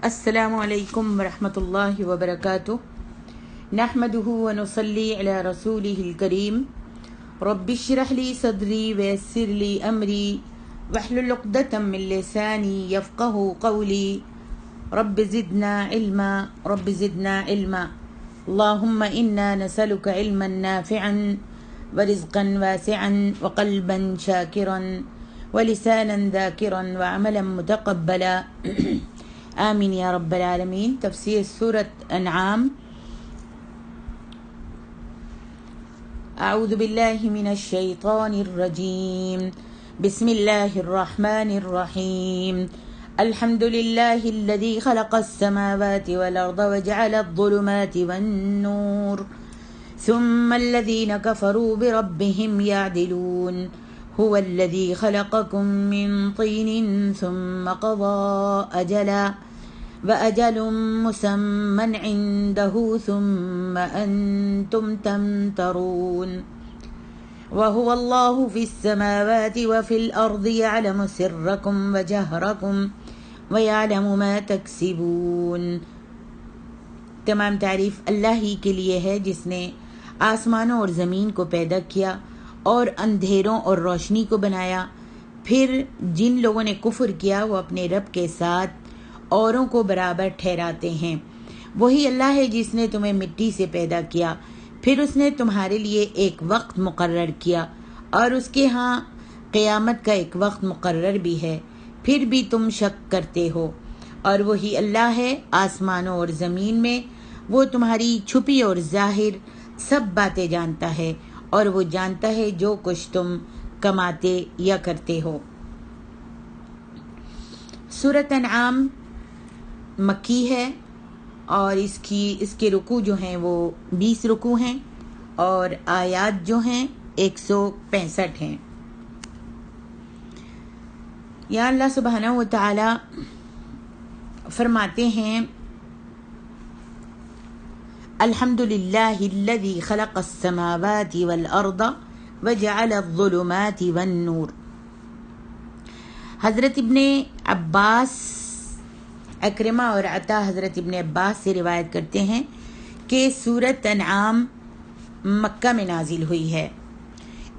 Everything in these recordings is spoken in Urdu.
السلام علیکم ورحمۃ اللہ وبرکاتہ نحمده ونصلی علی رسولہ الکریم رب اشرح لی صدری ویسر لی امری واحلل عقدۃ من لسانی یفقهوا قولی رب زدنا علما اللهم انا نسألك علما نافعا ورزقا واسعا وقلبا شاکرا ولسانا ذاکرا وعملا متقبلا آمین یا رب العالمین۔ تفسیر سورۃ انعام۔ اعوذ باللہ من الشیطان الرجیم، بسم اللہ الرحمن الرحیم۔ الحمد للہ الذی خلق السماوات والارض وجعل الظلمات والنور ثم الذین کفروا بربهم یعدلون هو الذي خلقكم من طين ثم قضى أجلا وأجل مسمى عنده ثم أنتم تمترون وهو الله في السماوات وفي الأرض يعلم سركم وجهركم ويعلم ما تكسبون۔ تمام تعریف اللہ ہی کے لیے ہے جس نے آسمانوں اور زمین کو پیدا کیا اور اندھیروں اور روشنی کو بنایا۔ پھر جن لوگوں نے کفر کیا وہ اپنے رب کے ساتھ اوروں کو برابر ٹھہراتے ہیں۔ وہی اللہ ہے جس نے تمہیں مٹی سے پیدا کیا، پھر اس نے تمہارے لیے ایک وقت مقرر کیا اور اس کے ہاں قیامت کا ایک وقت مقرر بھی ہے، پھر بھی تم شک کرتے ہو۔ اور وہی اللہ ہے آسمانوں اور زمین میں، وہ تمہاری چھپی اور ظاہر سب باتیں جانتا ہے، اور وہ جانتا ہے جو کچھ تم کماتے یا کرتے ہو۔ سورۃ انعام مکی ہے اور اس کے رکوع جو ہیں وہ 20 رکوع ہیں اور آیات جو ہیں 165 ہیں۔ یا اللہ سبحانہ و تعالی فرماتے ہیں الحمد للہ الذی خلق السماوات والارض وجعل الظلمات والنور۔ حضرت ابن عباس، اکرمہ اور عطا حضرت ابن عباس سے روایت کرتے ہیں کہ سورۃ انعام مکہ میں نازل ہوئی ہے۔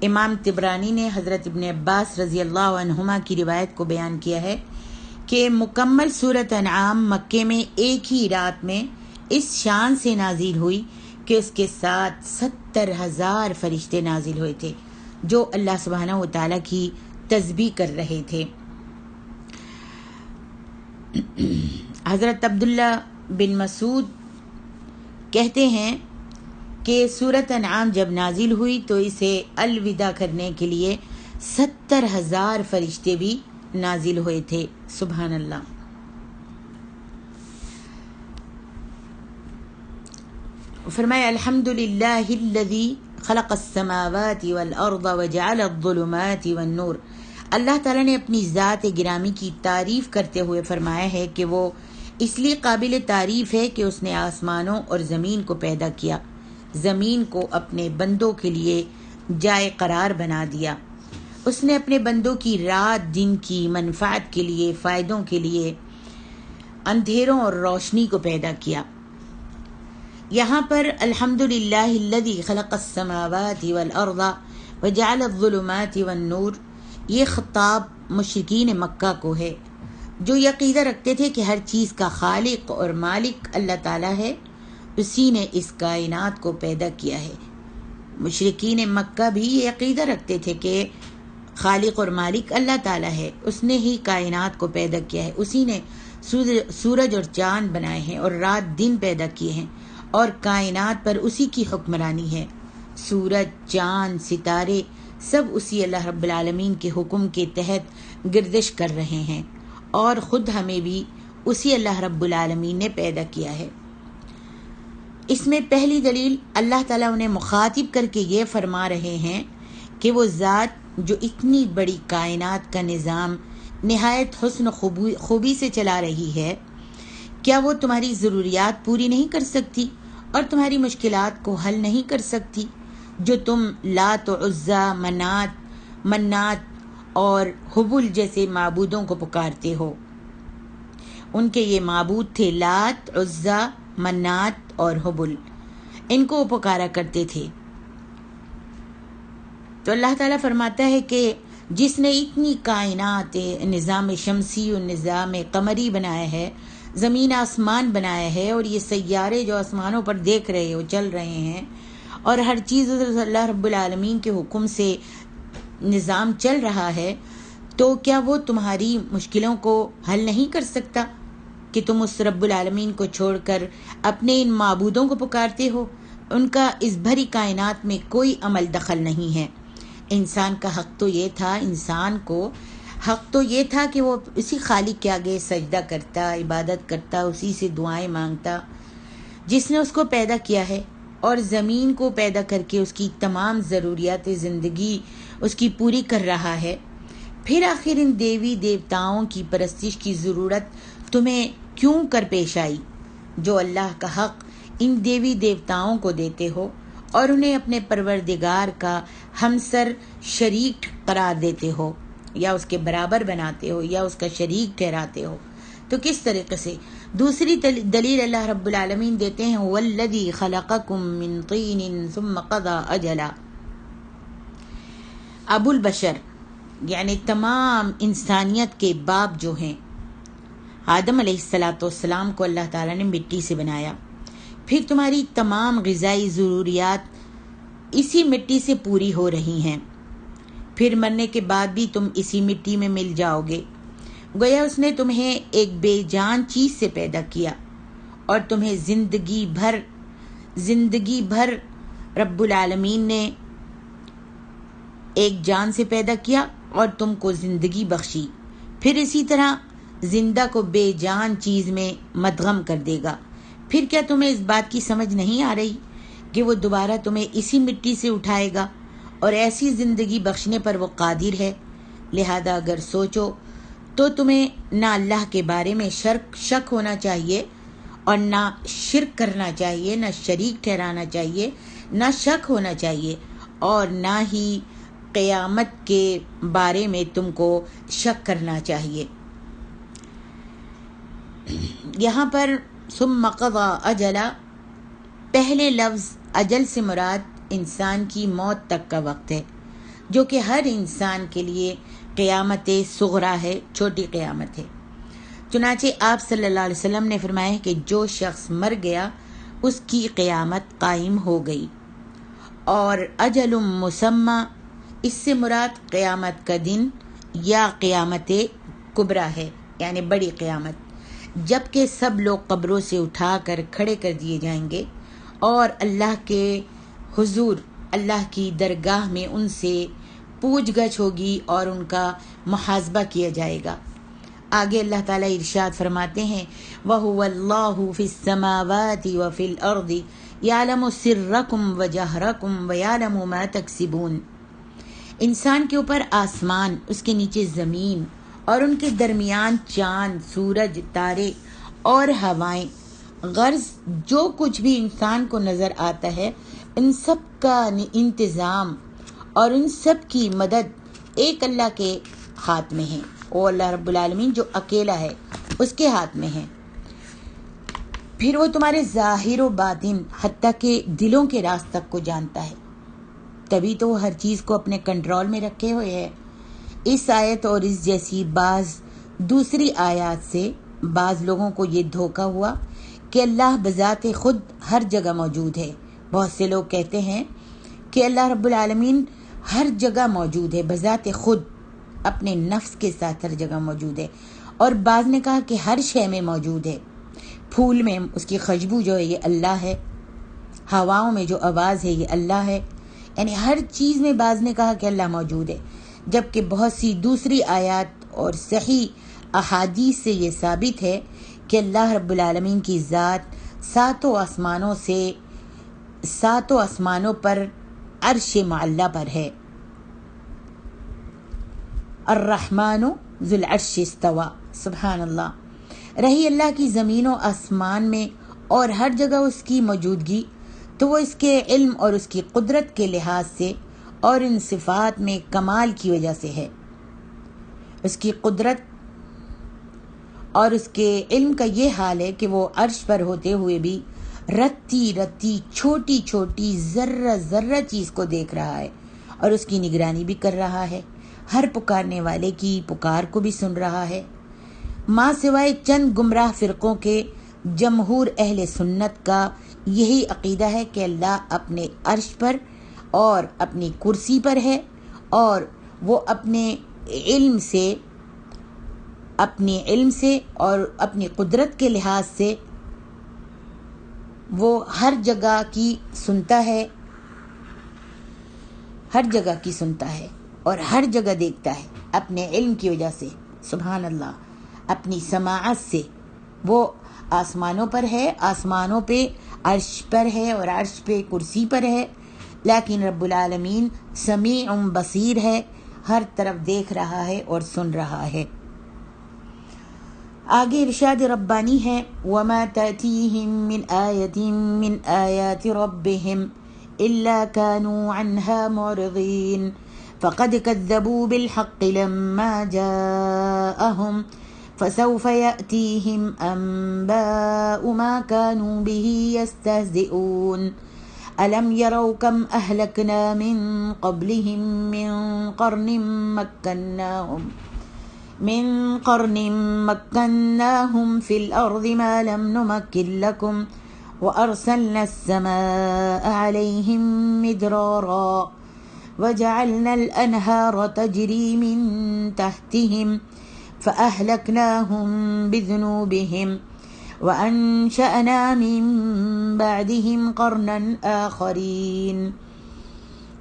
امام طبرانی نے حضرت ابن عباس رضی اللہ عنہما کی روایت کو بیان کیا ہے کہ مکمل سورۃ انعام مکے میں ایک ہی رات میں اس شان سے نازل ہوئی کہ اس کے ساتھ 70,000 فرشتے نازل ہوئے تھے جو اللہ سبحانہ و تعالیٰ کی تسبیح کر رہے تھے۔ حضرت عبداللہ بن مسعود کہتے ہیں کہ سورۃ انعام جب نازل ہوئی تو اسے الوداع کرنے کے لیے 70,000 فرشتے بھی نازل ہوئے تھے۔ سبحان اللہ۔ فرمایا الحمد للہ الذی خلق السماوات والارض وجعل الظلمات والنور۔ اللہ تعالیٰ نے اپنی ذات گرامی کی تعریف کرتے ہوئے فرمایا ہے کہ وہ اس لیے قابل تعریف ہے کہ اس نے آسمانوں اور زمین کو پیدا کیا، زمین کو اپنے بندوں کے لیے جائے قرار بنا دیا۔ اس نے اپنے بندوں کی رات دن کی منفعت کے لیے، فائدوں کے لیے اندھیروں اور روشنی کو پیدا کیا۔ یہاں پر الحمدللہ الذی خلق السماوات والارض وجعل الظلمات والنور، یہ خطاب مشرکین مکہ کو ہے جو یہ عقیدہ رکھتے تھے کہ ہر چیز کا خالق اور مالک اللہ تعالیٰ ہے، اسی نے اس کائنات کو پیدا کیا ہے۔ مشرکین مکہ بھی یہ عقیدہ رکھتے تھے کہ خالق اور مالک اللہ تعالیٰ ہے، اس نے ہی کائنات کو پیدا کیا ہے، اسی نے سورج اور چاند بنائے ہیں اور رات دن پیدا کیے ہیں اور کائنات پر اسی کی حکمرانی ہے۔ سورج، چاند، ستارے سب اسی اللہ رب العالمین کے حکم کے تحت گردش کر رہے ہیں اور خود ہمیں بھی اسی اللہ رب العالمین نے پیدا کیا ہے۔ اس میں پہلی دلیل اللہ تعالیٰ انہیں مخاطب کر کے یہ فرما رہے ہیں کہ وہ ذات جو اتنی بڑی کائنات کا نظام نہایت حسن و خوبی سے چلا رہی ہے، کیا وہ تمہاری ضروریات پوری نہیں کر سکتی اور تمہاری مشکلات کو حل نہیں کر سکتی؟ جو تم لات و عزا، منات اور حبل جیسے معبودوں کو پکارتے ہو، ان کے یہ معبود تھے لات، عزا، منات اور حبل، ان کو وہ پکارا کرتے تھے۔ تو اللہ تعالیٰ فرماتا ہے کہ جس نے اتنی کائنات، نظام شمسی اور نظام قمری بنایا ہے، زمین آسمان بنایا ہے، اور یہ سیارے جو آسمانوں پر دیکھ رہے ہو چل رہے ہیں، اور ہر چیز اللہ رب العالمین کے حکم سے نظام چل رہا ہے، تو کیا وہ تمہاری مشکلوں کو حل نہیں کر سکتا کہ تم اس رب العالمین کو چھوڑ کر اپنے ان معبودوں کو پکارتے ہو؟ ان کا اس بھری کائنات میں کوئی عمل دخل نہیں ہے۔ انسان کا حق تو یہ تھا، انسان کو حق تو یہ تھا کہ وہ اسی خالق کے آگے سجدہ کرتا، عبادت کرتا، اسی سے دعائیں مانگتا جس نے اس کو پیدا کیا ہے، اور زمین کو پیدا کر کے اس کی تمام ضروریات زندگی اس کی پوری کر رہا ہے۔ پھر آخر ان دیوی دیوتاؤں کی پرستش کی ضرورت تمہیں کیوں کر پیش آئی، جو اللہ کا حق ان دیوی دیوتاؤں کو دیتے ہو اور انہیں اپنے پروردگار کا ہمسر شریک قرار دیتے ہو، یا اس کے برابر بناتے ہو، یا اس کا شریک ٹھہراتے ہو؟ تو کس طریقے سے؟ دوسری دلیل اللہ رب العالمین دیتے ہیں والذی خلقکم من طین ثم قضى اجلا۔ ابو البشر یعنی تمام انسانیت کے باپ جو ہیں، آدم علیہ السلام کو اللہ تعالیٰ نے مٹی سے بنایا، پھر تمہاری تمام غذائی ضروریات اسی مٹی سے پوری ہو رہی ہیں، پھر مرنے کے بعد بھی تم اسی مٹی میں مل جاؤ گے۔ گویا اس نے تمہیں ایک بے جان چیز سے پیدا کیا، اور تمہیں زندگی بھر رب العالمین نے ایک جان سے پیدا کیا اور تم کو زندگی بخشی، پھر اسی طرح زندہ کو بے جان چیز میں مدغم کر دے گا۔ پھر کیا تمہیں اس بات کی سمجھ نہیں آ رہی کہ وہ دوبارہ تمہیں اسی مٹی سے اٹھائے گا اور ایسی زندگی بخشنے پر وہ قادر ہے؟ لہذا اگر سوچو تو تمہیں نہ اللہ کے بارے میں شک ہونا چاہیے، اور نہ شرک کرنا چاہیے، نہ شریک ٹھہرانا چاہیے، نہ شک ہونا چاہیے، اور نہ ہی قیامت کے بارے میں تم کو شک کرنا چاہیے۔ یہاں پر ثم قضى اجلا، پہلے لفظ اجل سے مراد انسان کی موت تک کا وقت ہے، جو کہ ہر انسان کے لیے قیامت صغریٰ ہے، چھوٹی قیامت ہے۔ چنانچہ آپ صلی اللہ علیہ وسلم نے فرمایا کہ جو شخص مر گیا اس کی قیامت قائم ہو گئی، اور اجل مسمى اس سے مراد قیامت کا دن یا قیامت کبریٰ ہے، یعنی بڑی قیامت، جبکہ سب لوگ قبروں سے اٹھا کر کھڑے کر دیے جائیں گے، اور اللہ کے حضور، اللہ کی درگاہ میں ان سے پوچھ گچھ ہوگی اور ان کا محاسبہ کیا جائے گا۔ آگے اللہ تعالیٰ ارشاد فرماتے ہیں وَهُوَ اللَّهُ فِي السَّمَاوَاتِ وَفِي الْأَرْضِ يَعْلَمُ سِرَّكُمْ وَجَهْرَكُمْ وَيَعْلَمُ مَا تَكْسِبُونَ۔ انسان کے اوپر آسمان، اس کے نیچے زمین، اور ان کے درمیان چاند، سورج، تارے اور ہوائیں، غرض جو کچھ بھی انسان کو نظر آتا ہے، ان سب کا انتظام اور ان سب کی مدد ایک اللہ کے ہاتھ میں ہے۔ وہ اللہ رب العالمین جو اکیلا ہے، اس کے ہاتھ میں ہے۔ پھر وہ تمہارے ظاہر و باطن حتیٰ کہ دلوں کے راز تک کو جانتا ہے، تبھی تو وہ ہر چیز کو اپنے کنٹرول میں رکھے ہوئے ہے۔ اس آیت اور اس جیسی بعض دوسری آیات سے بعض لوگوں کو یہ دھوکہ ہوا کہ اللہ بذات خود ہر جگہ موجود ہے۔ بہت سے لوگ کہتے ہیں کہ اللہ رب العالمین ہر جگہ موجود ہے، بذات خود اپنے نفس کے ساتھ ہر جگہ موجود ہے، اور بعض نے کہا کہ ہر شے میں موجود ہے۔ پھول میں اس کی خوشبو جو ہے یہ اللہ ہے، ہواؤں میں جو آواز ہے یہ اللہ ہے، یعنی ہر چیز میں بعض نے کہا کہ اللہ موجود ہے، جبکہ بہت سی دوسری آیات اور صحیح احادیث سے یہ ثابت ہے کہ اللہ رب العالمین کی ذات ساتوں آسمانوں پر عرش معلیٰ پر ہے۔ الرحمن ذو العرش استوى، سبحان اللہ۔ رہی اللہ کی زمین و آسمان میں اور ہر جگہ اس کی موجودگی، تو وہ اس کے علم اور اس کی قدرت کے لحاظ سے اور ان صفات میں کمال کی وجہ سے ہے۔ اس کی قدرت اور اس کے علم کا یہ حال ہے کہ وہ عرش پر ہوتے ہوئے بھی رتی رتی چھوٹی چھوٹی ذرہ ذرہ چیز کو دیکھ رہا ہے اور اس کی نگرانی بھی کر رہا ہے، ہر پکارنے والے کی پکار کو بھی سن رہا ہے۔ ماں سوائے چند گمراہ فرقوں کے جمہور اہل سنت کا یہی عقیدہ ہے کہ اللہ اپنے عرش پر اور اپنی کرسی پر ہے، اور وہ اپنے علم سے اور اپنی قدرت کے لحاظ سے وہ ہر جگہ کی سنتا ہے اور ہر جگہ دیکھتا ہے اپنے علم کی وجہ سے، سبحان اللہ، اپنی سماعت سے۔ وہ آسمانوں پر ہے، آسمانوں پہ عرش پر ہے اور عرش پہ کرسی پر ہے، لیکن رب العالمین سمیع بصیر ہے، ہر طرف دیکھ رہا ہے اور سن رہا ہے۔ آگے ارشاد ربانی ہے، وَمَا تَأْتِيهِم مِّنْ آيَةٍ مِّنْ آيَاتِ رَبِّهِمْ إِلَّا كَانُوا عَنْهَا مُعْرِضِينَ فَقَدْ كَذَّبُوا بِالْحَقِّ لَمَّا جَاءَهُمْ فَسَوْفَ يَأْتِيهِمْ أَنبَاءُ مَا كَانُوا بِهِ يَسْتَهْزِئُونَ أَلَمْ يَرَوْا كَمْ أَهْلَكْنَا مِنْ قَبْلِهِمْ من قرن مكناهم في الأرض ما لم نمكن لكم وأرسلنا السماء عليهم مدرارا وجعلنا الأنهار تجري من تحتهم فأهلكناهم بذنوبهم وأنشأنا من بعدهم قرنا آخرين۔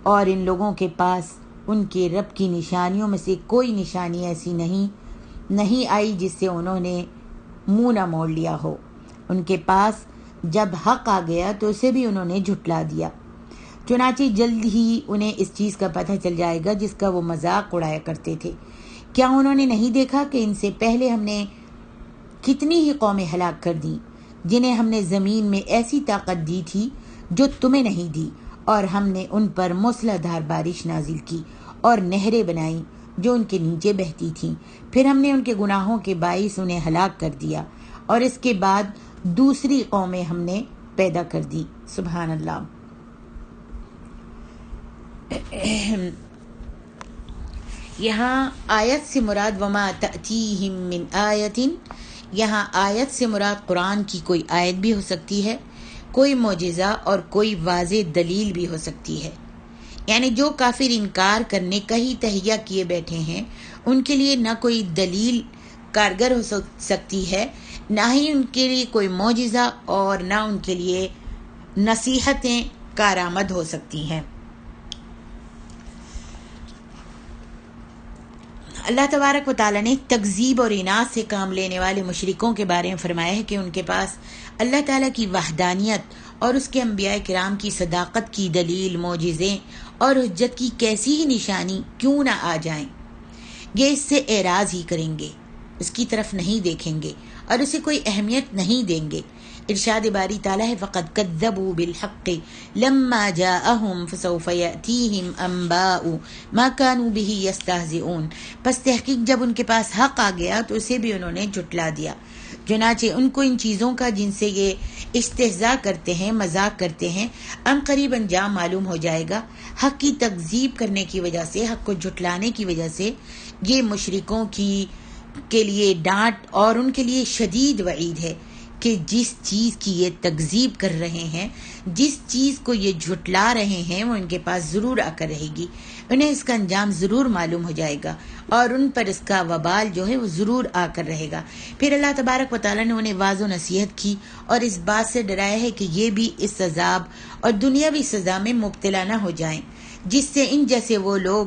اور ان لوگوں کے پاس ان کے رب کی نشانیوں میں سے کوئی نشانی ایسی نہیں آئی جس سے انہوں نے منہ نہ موڑ لیا ہو۔ ان کے پاس جب حق آ گیا تو اسے بھی انہوں نے جھٹلا دیا، چنانچہ جلد ہی انہیں اس چیز کا پتہ چل جائے گا جس کا وہ مذاق اڑایا کرتے تھے۔ کیا انہوں نے نہیں دیکھا کہ ان سے پہلے ہم نے کتنی ہی قومیں ہلاک کر دیں جنہیں ہم نے زمین میں ایسی طاقت دی تھی جو تمہیں نہیں دی، اور ہم نے ان پر موسلا دھار بارش نازل کی اور نہریں بنائیں جو ان کے نیچے بہتی تھیں، پھر ہم نے ان کے گناہوں کے باعث انہیں ہلاک کر دیا، اور اس کے بعد دوسری قومیں ہم نے پیدا کر دی۔ سبحان اللہ۔ یہاں آیت سے مراد وما تأتیہم من آیت، یہاں آیت سے مراد قرآن کی کوئی آیت بھی ہو سکتی ہے، کوئی معجزہ اور کوئی واضح دلیل بھی ہو سکتی ہے۔ یعنی جو کافر انکار کرنے کا ہی تہیہ کیے بیٹھے ہیں ان کے لیے نہ کوئی دلیل کارگر ہو سکتی ہے، نہ ہی ان کے لیے کوئی معجزہ، اور نہ ان کے لیے نصیحتیں کارآمد ہو سکتی ہیں۔ اللہ تبارک و تعالیٰ نے تکذیب اور اناد سے کام لینے والے مشرکوں کے بارے میں فرمایا ہے کہ ان کے پاس اللہ تعالیٰ کی وحدانیت اور اس کے انبیاء کرام کی صداقت کی دلیل، معجزے اور حجت کی کیسی ہی نشانی کیوں نہ آ جائیں، یہ اس سے اعراض ہی کریں گے، اس کی طرف نہیں دیکھیں گے اور اسے کوئی اہمیت نہیں دیں گے۔ ارشاد باری تعالیٰ ہے، فَقَدْ كَذَّبُوا بِالْحَقِّ لَمَّا جَاءَهُمْ فَسَوْفَ يَأْتِيهِمْ أَنبَاءُ مَا كَانُوا بِهِ يَسْتَهْزِئُونَ، پس تحقیق جب ان کے پاس حق آ گیا تو اسے بھی انہوں نے جھٹلا دیا، چنانچہ ان کو ان چیزوں کا جن سے یہ استہزاء کرتے ہیں، مذاق کرتے ہیں، ان قریب انجام معلوم ہو جائے گا۔ حق کی تکذیب کرنے کی وجہ سے، حق کو جھٹلانے کی وجہ سے یہ مشرکوں کے لیے ڈانٹ اور ان کے لیے شدید وعید ہے کہ جس چیز کی یہ تکذیب کر رہے ہیں، جس چیز کو یہ جھٹلا رہے ہیں، وہ ان کے پاس ضرور آ کر رہے گی، انہیں اس کا انجام ضرور معلوم ہو جائے گا اور ان پر اس کا وبال جو ہے وہ ضرور آ کر رہے گا۔ پھر اللہ تبارک و تعالیٰ نے انہیں واضح نصیحت کی اور اس بات سے ڈرایا ہے کہ یہ بھی اس عذاب اور دنیاوی سزا میں مبتلا نہ ہو جائیں جس سے ان جیسے وہ لوگ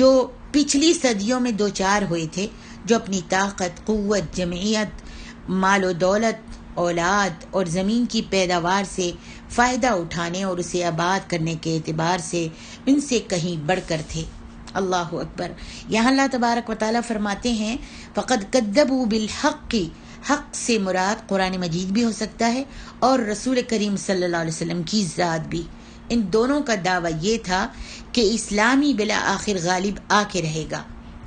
جو پچھلی صدیوں میں دوچار ہوئے تھے، جو اپنی طاقت، قوت، جمعیت، مال و دولت، اولاد اور زمین کی پیداوار سے فائدہ اٹھانے اور اسے آباد کرنے کے اعتبار سے ان سے کہیں بڑھ کر تھے۔ اللہ اکبر۔ یہاں اللہ تبارک و تعالیٰ فرماتے ہیں فَقَدْ كَذَّبُوا بِالْحَقِّ، حق سے مراد قرآن مجید بھی ہو سکتا ہے اور رسول کریم صلی اللہ علیہ وسلم کی ذات بھی۔ ان دونوں کا دعویٰ یہ تھا کہ اسلامی بلا آخر غالب آ کے رہے گا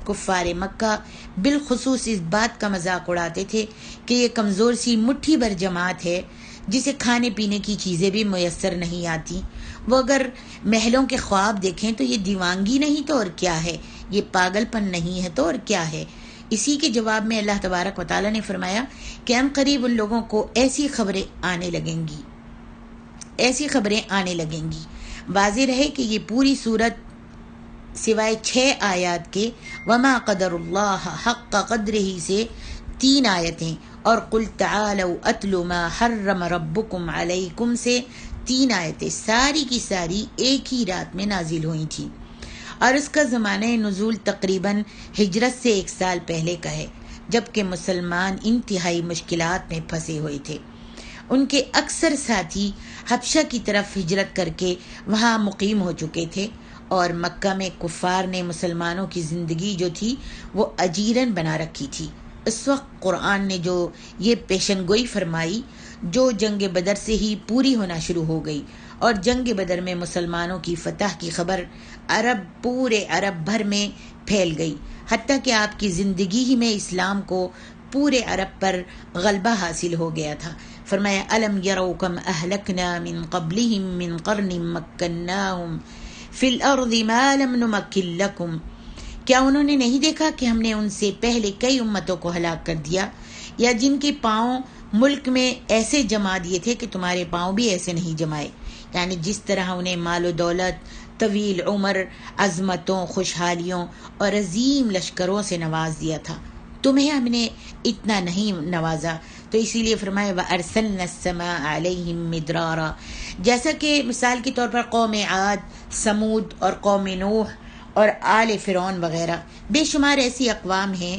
کفار مکہ بالخصوص اس بات کا مذاق اڑاتے تھے کہ یہ کمزور سی مٹھی بھر جماعت ہے جسے کھانے پینے کی چیزیں بھی میسر نہیں آتی. وہ اگر محلوں کے خواب دیکھیں تو یہ دیوانگی نہیں تو اور کیا ہے، یہ پاگل پن نہیں ہے تو اور کیا ہے. اسی کے جواب میں اللہ تبارک و تعالیٰ نے فرمایا کہ ہم قریب ان لوگوں کو ایسی خبریں آنے لگیں گی. واضح رہے کہ یہ پوری صورت سوائے 6 آیات کے وما قدر اللہ حق قدرہ سے 3 آیتیں اور قل تعالوا اتل ما حرم ربکم علیکم سے 3 آیتیں ساری کی ساری ایک ہی رات میں نازل ہوئی تھیں، اور اس کا زمانہ نزول تقریباً ہجرت سے 1 سال پہلے کا ہے، جبکہ مسلمان انتہائی مشکلات میں پھنسے ہوئے تھے. ان کے اکثر ساتھی حبشہ کی طرف ہجرت کر کے وہاں مقیم ہو چکے تھے، اور مکہ میں کفار نے مسلمانوں کی زندگی جو تھی وہ اجیرن بنا رکھی تھی. اس وقت قرآن نے جو یہ پیشن گوئی فرمائی جو جنگ بدر سے ہی پوری ہونا شروع ہو گئی، اور جنگ بدر میں مسلمانوں کی فتح کی خبر پورے عرب بھر میں پھیل گئی، حتیٰ کہ آپ کی زندگی ہی میں اسلام کو پورے عرب پر غلبہ حاصل ہو گیا تھا. فرمایا الم یروا کم اہلکنا من قبلہم من قرن مکناہم فی الارض ما لم نمکن لکم، کیا انہوں نے نہیں دیکھا کہ ہم نے ان سے پہلے کئی امتوں کو ہلاک کر دیا، یا جن کے پاؤں ملک میں ایسے جما دیے تھے کہ تمہارے پاؤں بھی ایسے نہیں جمائے. یعنی جس طرح انہیں مال و دولت، طویل عمر، عظمتوں، خوشحالیوں اور عظیم لشکروں سے نواز دیا تھا، تمہیں ہم نے اتنا نہیں نوازا. تو اسی لیے فرمایا وَأَرْسَلْنَا السَّمَاءَ عَلَيْهِمْ مِدْرَارًا، جیسا کہ مثال کے طور پر قوم عاد، سمود اور قوم نوح اور آل فرعون وغیرہ بے شمار ایسی اقوام ہیں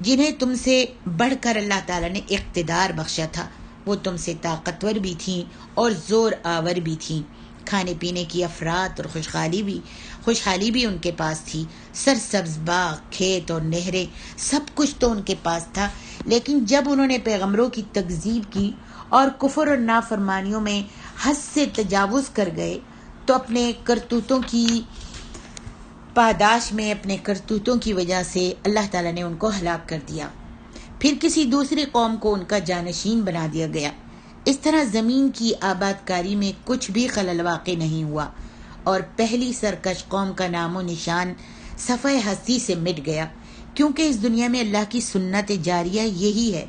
جنہیں تم سے بڑھ کر اللہ تعالیٰ نے اقتدار بخشا تھا. وہ تم سے طاقتور بھی تھیں اور زور آور بھی تھیں، کھانے پینے کی افراط اور خوشحالی بھی ان کے پاس تھی، سرسبز باغ، کھیت اور نہریں، سب کچھ تو ان کے پاس تھا. لیکن جب انہوں نے پیغمبروں کی تکذیب کی اور کفر اور نافرمانیوں میں حد سے تجاوز کر گئے تو اپنے کرتوتوں کی پاداش میں، اپنے کرتوتوں کی وجہ سے اللہ تعالیٰ نے ان کو ہلاک کر دیا. پھر کسی دوسری قوم کو ان کا جانشین بنا دیا گیا. اس طرح زمین کی آباد کاری میں کچھ بھی خلل واقع نہیں ہوا، اور پہلی سرکش قوم کا نام و نشان صفحہ ہستی سے مٹ گیا، کیونکہ اس دنیا میں اللہ کی سنت جاریہ یہی ہے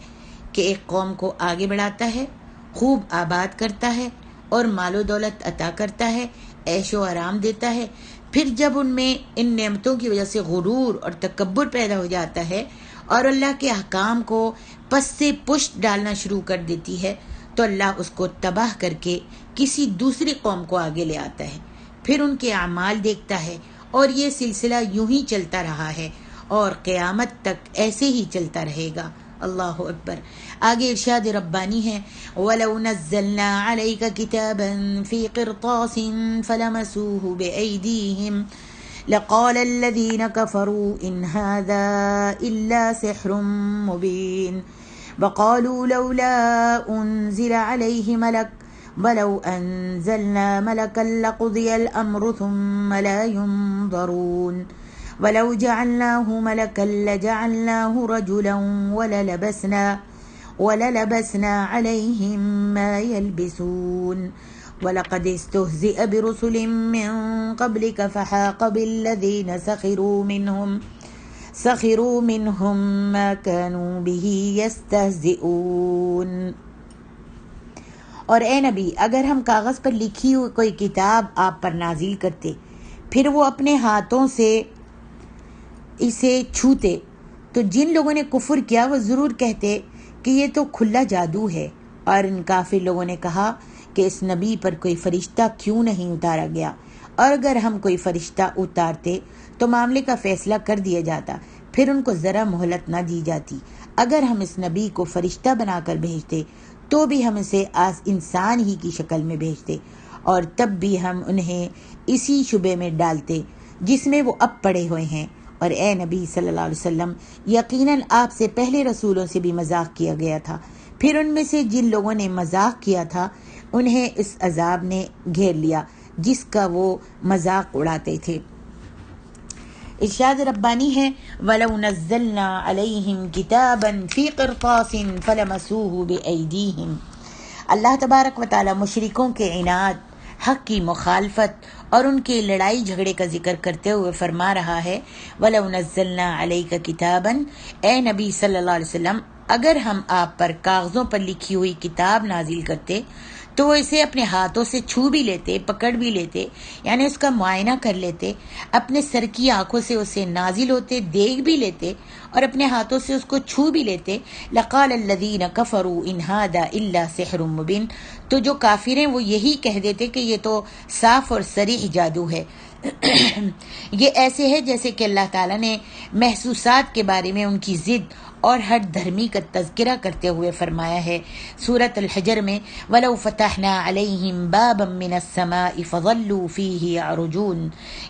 کہ ایک قوم کو آگے بڑھاتا ہے، خوب آباد کرتا ہے اور مال و دولت عطا کرتا ہے، عیش و آرام دیتا ہے. پھر جب ان میں ان نعمتوں کی وجہ سے غرور اور تکبر پیدا ہو جاتا ہے اور اللہ کے احکام کو پس سے پشت ڈالنا شروع کر دیتی ہے، تو اللہ اس کو تباہ کر کے کسی دوسری قوم کو آگے لے آتا ہے، پھر ان کے اعمال دیکھتا ہے، اور یہ سلسلہ یوں ہی چلتا رہا ہے اور قیامت تک ایسے ہی چلتا رہے گا. اللہ اکبر. آگے ارشاد ربانی ہے وَلَوْ نَزَّلْنَا عَلَيْكَ كِتَابًا فِي قِرْطَاسٍ فَلَمَسُوهُ بِأَيْدِيهِمْ لَقَالَ الَّذِينَ كَفَرُوا إِنْ هَذَا إِلَّا سِحْرٌ مُبِينٌ وَقَالُوا لَوْلَا أُنزِلَ عَلَيْهِ مَلَكٌ وَلَوْ أَنزَلْنَا مَلَكًا لَقُضِيَ الْأَمْرُ ثُمَّ لَا يُنظَرُونَ وَلَوْ جَعَلْنَاهُ مَلَكًا لَجَعَلْنَاهُ رَجُلًا وَلَلَبَسْنَا عَلَيْهِمْ مَا يَلْبِسُونَ وَلَقَدِ اسْتُهْزِئَ بِرُسُلٍ مِّن قَبْلِكَ فَحَاقَ بِالَّذِينَ سَخِرُوا مِنْهُمْ مَا كَانُوا بِهِ يَسْتَهْزِئُونَ. اور اے نبی، اگر ہم کاغذ پر لکھی ہوئی کوئی کتاب آپ پر نازل کرتے، پھر وہ اپنے ہاتھوں سے اسے چھوتے، تو جن لوگوں نے کفر کیا وہ ضرور کہتے کہ یہ تو کھلا جادو ہے. اور ان کافر لوگوں نے کہا کہ اس نبی پر کوئی فرشتہ کیوں نہیں اتارا گیا، اور اگر ہم کوئی فرشتہ اتارتے تو معاملے کا فیصلہ کر دیا جاتا، پھر ان کو ذرا مہلت نہ دی جاتی. اگر ہم اس نبی کو فرشتہ بنا کر بھیجتے تو بھی ہم اسے انسان ہی کی شکل میں بھیجتے، اور تب بھی ہم انہیں اسی شبے میں ڈالتے جس میں وہ اب پڑے ہوئے ہیں. اور اے نبی صلی اللہ علیہ وسلم، یقیناً آپ سے پہلے رسولوں سے بھی مذاق کیا گیا تھا، پھر ان میں سے جن لوگوں نے مذاق کیا تھا انہیں اس عذاب نے گھیر لیا جس کا وہ مذاق اڑاتے تھے. ارشاد ربانی ہے وَلَوْ نَزَّلْنَا عَلَيْهِمْ كِتَابًا فِي قِرْطَاسٍ فَلَمَسُوهُ بِأَيْدِيهِمْ۔ اللہ تبارک و تعالی مشرکوں کے عناد، حق کی مخالفت اور ان کے لڑائی جھگڑے کا ذکر کرتے ہوئے فرما رہا ہے وَلَوْ نَزَّلْنَا عَلَيْكَ كِتَابًا، اے نبی صلی اللہ علیہ وسلم اگر ہم آپ پر کاغذوں پر لکھی ہوئی کتاب نازل کرتے تو وہ اسے اپنے ہاتھوں سے چھو بھی لیتے، پکڑ بھی لیتے، یعنی اس کا معائنہ کر لیتے، اپنے سر کی آنکھوں سے اسے نازل ہوتے دیکھ بھی لیتے اور اپنے ہاتھوں سے اس کو چھو بھی لیتے۔ لقال الذین کفروا ان ھذا الا سحر مبین، تو جو کافر ہیں وہ یہی کہہ دیتے کہ یہ تو صاف اور صریح جادو ہے۔ یہ ایسے ہے جیسے کہ اللہ تعالیٰ نے محسوسات کے بارے میں ان کی ضد اور ہر دھرمی کا تذکرہ کرتے ہوئے فرمایا ہے سورۃ الحجر میں وَلَوْ فَتَحْنَا عَلَيْهِمْ بَابًا مِّنَ السَّمَاءِ فَظَلُّوا فِيهِ يَعْرُجُونَ،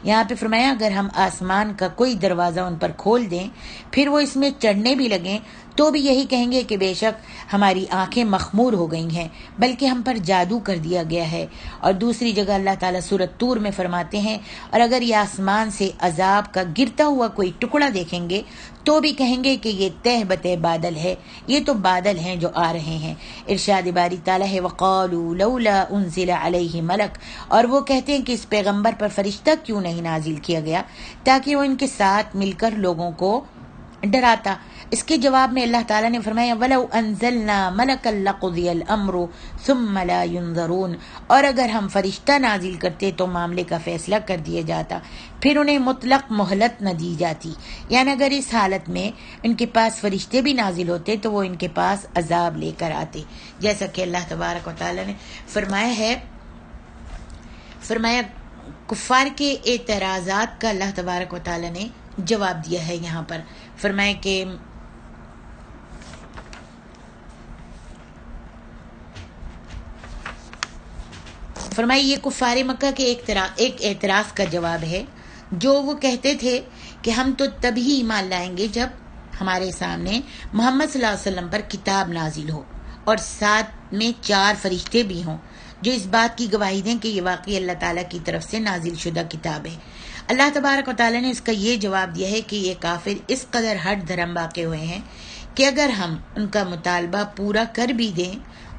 یہاں پہ فرمایا اگر ہم آسمان کا کوئی دروازہ ان پر کھول دیں پھر وہ اس میں چڑھنے بھی لگیں تو بھی یہی کہیں گے کہ بے شک ہماری آنکھیں مخمور ہو گئی ہیں، بلکہ ہم پر جادو کر دیا گیا ہے۔ اور دوسری جگہ اللہ تعالیٰ سورۃ طور میں فرماتے ہیں اور اگر یہ آسمان سے عذاب کا گرتا ہوا کوئی ٹکڑا دیکھیں گے تو بھی کہیں گے کہ یہ تہ بتہ بادل ہے، یہ تو بادل ہیں جو آ رہے ہیں۔ ارشاد باری تعالیٰ ہے وَقَالُوا لَوْلَا أُنزِلَ عَلَيْهِ مَلَكٌ، اور وہ کہتے ہیں کہ اس پیغمبر پر فرشتہ کیوں نہیں نازل کیا گیا تاکہ وہ ان کے ساتھ مل کر لوگوں کو ڈراتا۔ اس کے جواب میں اللہ تعالیٰ نے فرمایا وَلَوْ أَنزَلْنَا مَلَكًا لَقُضِيَ الْأَمْرُ ثُمَّ لَا يُنظَرُونَ، اور اگر ہم فرشتہ نازل کرتے تو معاملے کا فیصلہ کر دیا جاتا، پھر انہیں مطلق مہلت نہ دی جاتی۔ یعنی اگر اس حالت میں ان کے پاس فرشتے بھی نازل ہوتے تو وہ ان کے پاس عذاب لے کر آتے، جیسا کہ اللہ تبارک و تعالیٰ نے فرمایا ہے۔ فرمایا کفار کے اعتراضات کا اللہ تبارک و تعالیٰ نے جواب دیا ہے یہاں پر۔ فرمایا کہ یہ کفار مکہ کے ایک اعتراض کا جواب ہے جو وہ کہتے تھے کہ ہم تو تبھی ایمان لائیں گے جب ہمارے سامنے محمد صلی اللہ علیہ وسلم پر کتاب نازل ہو اور ساتھ میں 4 فرشتے بھی ہوں جو اس بات کی گواہی دیں کہ یہ واقعی اللہ تعالیٰ کی طرف سے نازل شدہ کتاب ہے۔ اللہ تبارک و تعالیٰ نے اس کا یہ جواب دیا ہے کہ یہ کافر اس قدر ہٹ دھرم واقع ہوئے ہیں کہ اگر ہم ان کا مطالبہ پورا کر بھی دیں،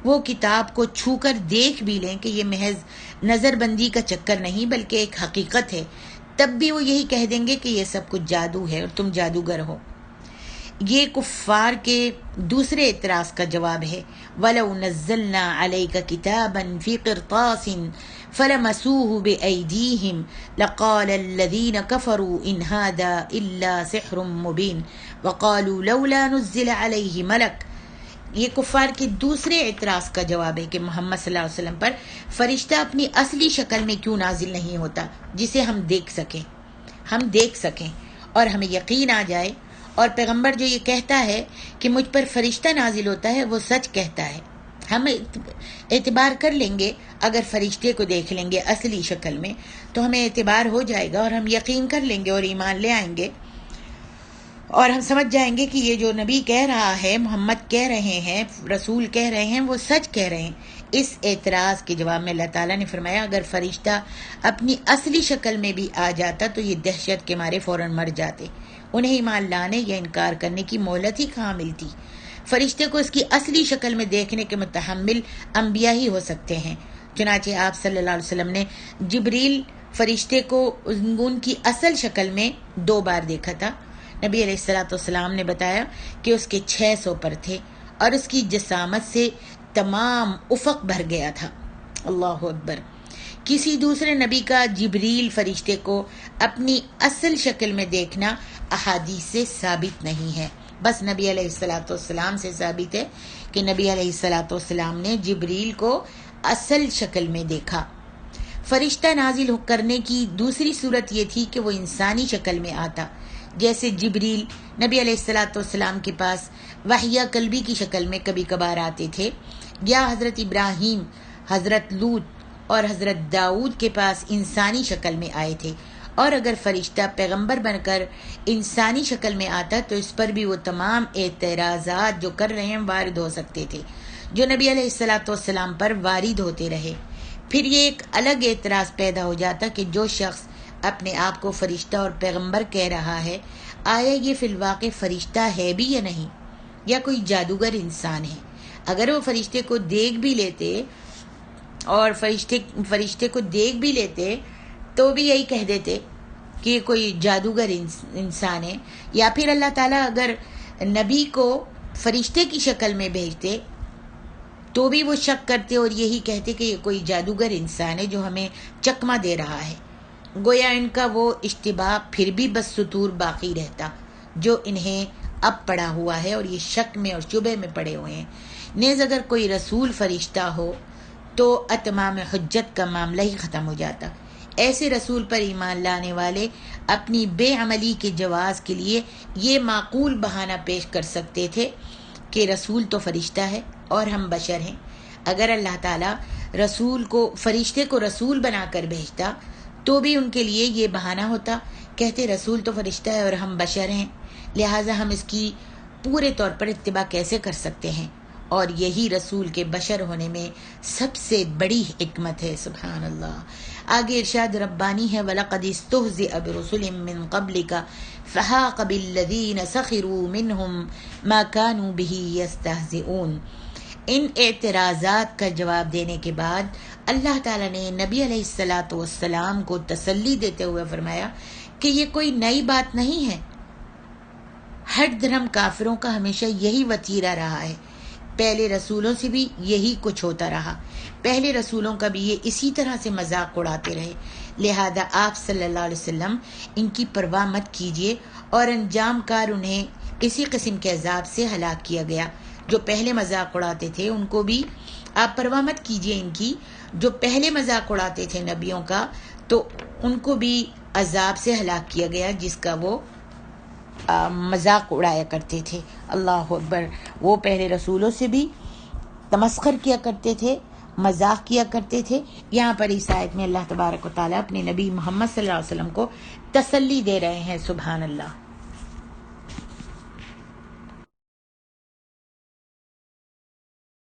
وہ کتاب کو چھو کر دیکھ بھی لیں کہ یہ محض نظر بندی کا چکر نہیں بلکہ ایک حقیقت ہے، تب بھی وہ یہی کہہ دیں گے کہ یہ سب کچھ جادو ہے اور تم جادوگر ہو۔ یہ کفار کے دوسرے اعتراض کا جواب ہے وَلَوْ نَزَّلْنَا عَلَيْكَ كِتَابًا فِي قِرْطَاسٍ فَلَمَسُوهُ بِأَيْدِيهِمْ لَقَالَ الَّذِينَ كَفَرُوا إِنْ هَذَا إِلَّا سِحْرٌ مُبِينٌ وَقَالُوا لَوْلَا نُزِّلَ عَلَيْهِ مَلَكٌ۔ یہ کفار کے دوسرے اعتراض کا جواب ہے کہ محمد صلی اللہ علیہ وسلم پر فرشتہ اپنی اصلی شکل میں کیوں نازل نہیں ہوتا جسے ہم دیکھ سکیں اور ہمیں یقین آ جائے، اور پیغمبر جو یہ کہتا ہے کہ مجھ پر فرشتہ نازل ہوتا ہے وہ سچ کہتا ہے، ہم اعتبار کر لیں گے۔ اگر فرشتے کو دیکھ لیں گے اصلی شکل میں تو ہمیں اعتبار ہو جائے گا اور ہم یقین کر لیں گے اور ایمان لے آئیں گے، اور ہم سمجھ جائیں گے کہ یہ جو نبی کہہ رہا ہے، محمد کہہ رہے ہیں، رسول کہہ رہے ہیں، وہ سچ کہہ رہے ہیں۔ اس اعتراض کے جواب میں اللہ تعالیٰ نے فرمایا اگر فرشتہ اپنی اصلی شکل میں بھی آ جاتا تو یہ دہشت کے مارے فوراً مر جاتے، انہیں ایمان لانے یا انکار کرنے کی مہلت ہی کہاں ملتی۔ فرشتے کو اس کی اصلی شکل میں دیکھنے کے متحمل انبیاء ہی ہو سکتے ہیں۔ چنانچہ آپ صلی اللہ علیہ وسلم نے جبریل فرشتے کو ان کی اصل شکل میں 2 بار دیکھا تھا۔ نبی علیہ السلام نے بتایا کہ اس کے 600 پر تھے اور اس کی جسامت سے تمام افق بھر گیا تھا۔ اللہ اکبر۔ کسی دوسرے نبی کا جبریل فرشتے کو اپنی اصل شکل میں دیکھنا احادیث سے ثابت نہیں ہے، بس نبی علیہ السلام سے ثابت ہے کہ نبی علیہ السلام نے جبریل کو اصل شکل میں دیکھا۔ فرشتہ نازل کرنے کی دوسری صورت یہ تھی کہ وہ انسانی شکل میں آتا، جیسے جبریل نبی علیہ السلام کے پاس وحی قلبی کی شکل میں کبھی کبھار آتے تھے، یا حضرت ابراہیم، حضرت لوط اور حضرت داؤد کے پاس انسانی شکل میں آئے تھے۔ اور اگر فرشتہ پیغمبر بن کر انسانی شکل میں آتا تو اس پر بھی وہ تمام اعتراضات جو کر رہے ہیں وارد ہو سکتے تھے جو نبی علیہ السلام پر وارد ہوتے رہے۔ پھر یہ ایک الگ اعتراض پیدا ہو جاتا کہ جو شخص اپنے آپ کو فرشتہ اور پیغمبر کہہ رہا ہے، آیا یہ فی الواقع فرشتہ ہے بھی یا نہیں، یا کوئی جادوگر انسان ہے؟ اگر وہ فرشتے کو دیکھ بھی لیتے اور فرشتے کو دیکھ بھی لیتے تو بھی یہی کہہ دیتے کہ یہ کوئی جادوگر انسان ہے، یا پھر اللہ تعالیٰ اگر نبی کو فرشتے کی شکل میں بھیجتے تو بھی وہ شک کرتے اور یہی کہتے کہ یہ کوئی جادوگر انسان ہے جو ہمیں چکمہ دے رہا ہے۔ گویا ان کا وہ اشتباہ پھر بھی بس سطور باقی رہتا جو انہیں اب پڑا ہوا ہے، اور یہ شک میں اور شبہ میں پڑے ہوئے ہیں۔ نیز اگر کوئی رسول فرشتہ ہو تو اتمام حجت کا معاملہ ہی ختم ہو جاتا۔ ایسے رسول پر ایمان لانے والے اپنی بے عملی کے جواز کے لیے یہ معقول بہانہ پیش کر سکتے تھے کہ رسول تو فرشتہ ہے اور ہم بشر ہیں۔ اگر اللہ تعالیٰ فرشتے کو رسول بنا کر بھیجتا تو بھی ان کے لیے یہ بہانہ ہوتا، کہتے رسول تو فرشتہ ہے اور ہم بشر ہیں، لہٰذا ہم اس کی پورے طور پر اتباع کیسے کر سکتے ہیں؟ اور یہی رسول کے بشر ہونے میں سب سے بڑی حکمت ہے۔ سبحان اللہ۔ آگے ارشاد ربانی ہے، وَلَقَدِ اسْتُهْزِئَ بِرُسُلٍ مِّن قَبْلِكَ فَحَاقَ بِالَّذِينَ سَخِرُوا مِنْهُمْ مَا كَانُوا بِهِ يَسْتَهْزِئُونَ۔ ان اعتراضات کا جواب دینے کے بعد اللہ تعالیٰ نے نبی علیہ الصلاۃ والسلام کو تسلی دیتے ہوئے فرمایا کہ یہ کوئی نئی بات نہیں ہے، ہر دھرم کافروں کا ہمیشہ یہی وتیرہ رہا ہے، پہلے رسولوں سے بھی یہی کچھ ہوتا رہا، پہلے رسولوں کا بھی یہ اسی طرح سے مذاق اڑاتے رہے، لہذا آپ صلی اللہ علیہ وسلم ان کی پرواہ مت کیجیے، اور انجام کار انہیں اسی قسم کے عذاب سے ہلاک کیا گیا۔ جو پہلے مذاق اڑاتے تھے ان کو بھی آپ پرواہ مت کیجیے ان کی، جو پہلے مذاق اڑاتے تھے نبیوں کا تو ان کو بھی عذاب سے ہلاک کیا گیا جس کا وہ مذاق اڑایا کرتے تھے۔ اللہ اکبر۔ وہ پہلے رسولوں سے بھی تمسخر کیا کرتے تھے، مذاق کیا کرتے تھے۔ یہاں پر اس آیت میں اللہ تبارک و تعالیٰ اپنے نبی محمد صلی اللہ علیہ وسلم کو تسلی دے رہے ہیں۔ سبحان اللہ۔